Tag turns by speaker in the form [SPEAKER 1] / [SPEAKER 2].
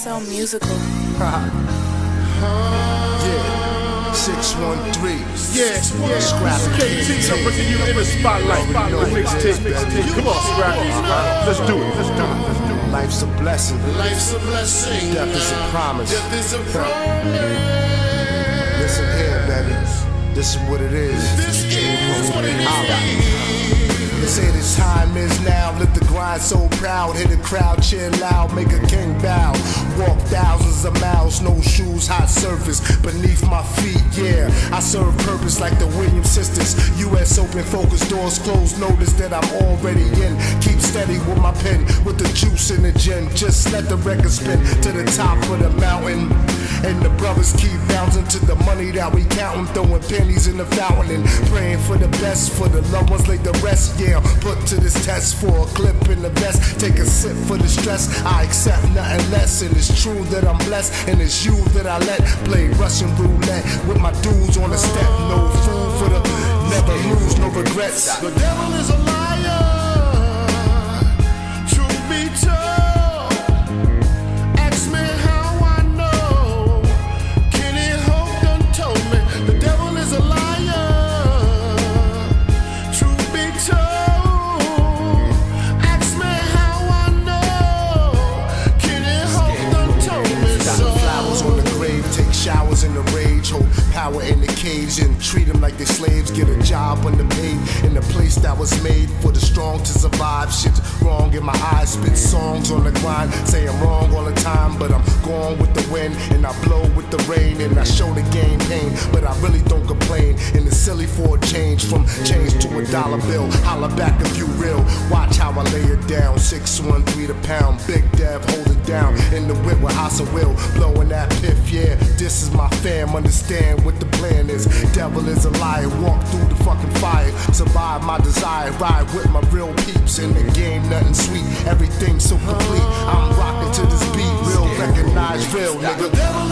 [SPEAKER 1] so musical.
[SPEAKER 2] Yeah, 613.
[SPEAKER 3] Yeah,
[SPEAKER 2] Scrappy
[SPEAKER 3] KT, I'm bringing you in the spotlight. The mixtape. Come on, Scrappy. Let's do it.
[SPEAKER 2] Life's a blessing.
[SPEAKER 4] Life's a blessing.
[SPEAKER 2] Death is a promise.
[SPEAKER 4] Death is a promise.
[SPEAKER 2] Listen here, baby. This is what it is.
[SPEAKER 4] This is what it is.
[SPEAKER 2] They say the time is now. Let the grind so proud. Hit a crowd, cheer loud, make a king bow. Walk thousands of miles, no shoes, hot surface beneath my feet. Yeah, I serve purpose like the Williams sisters. U.S. Open, focus, doors closed. Notice that I'm already in. Keep steady with my pen, with the juice in the gin. Just let the record spin to the top of the mountain. And the brothers keep bouncing to the money that we countin', throwing pennies in the fountain and praying for the best, for the loved ones like the rest. Yeah, put to this test for a clip in the vest. Take a sip for the stress. I accept nothing less, and it's true that I'm blessed, and it's you that I let play Russian roulette with my dudes on the step. No fool for the never lose, no regrets.
[SPEAKER 4] The devil is a liar. Truth be told.
[SPEAKER 2] Showers in the rage, hold power in the cage and treat them like they slaves. Get a job underpaid in a place that was made for the strong to survive. Shit's wrong in my eyes, spit songs on the grind. Say I'm wrong all the time, but I'm going with the wind and I blow with the rain and I show the game pain, but I really don't complain. And it's silly for a change from change to a dollar bill. Holla back if you real. Watch how I lay it down. 613 the pound. Big Dev hold it down in the whip with Hassa Will blowing that piff. Yeah, this is my fam, understand what the plan is. Devil is a liar, walk through the fucking fire. Survive my desire, ride with my real peeps. In the game, nothing sweet, everything so complete. I'm rocking to this beat, real, recognize real, nigga.
[SPEAKER 4] The devil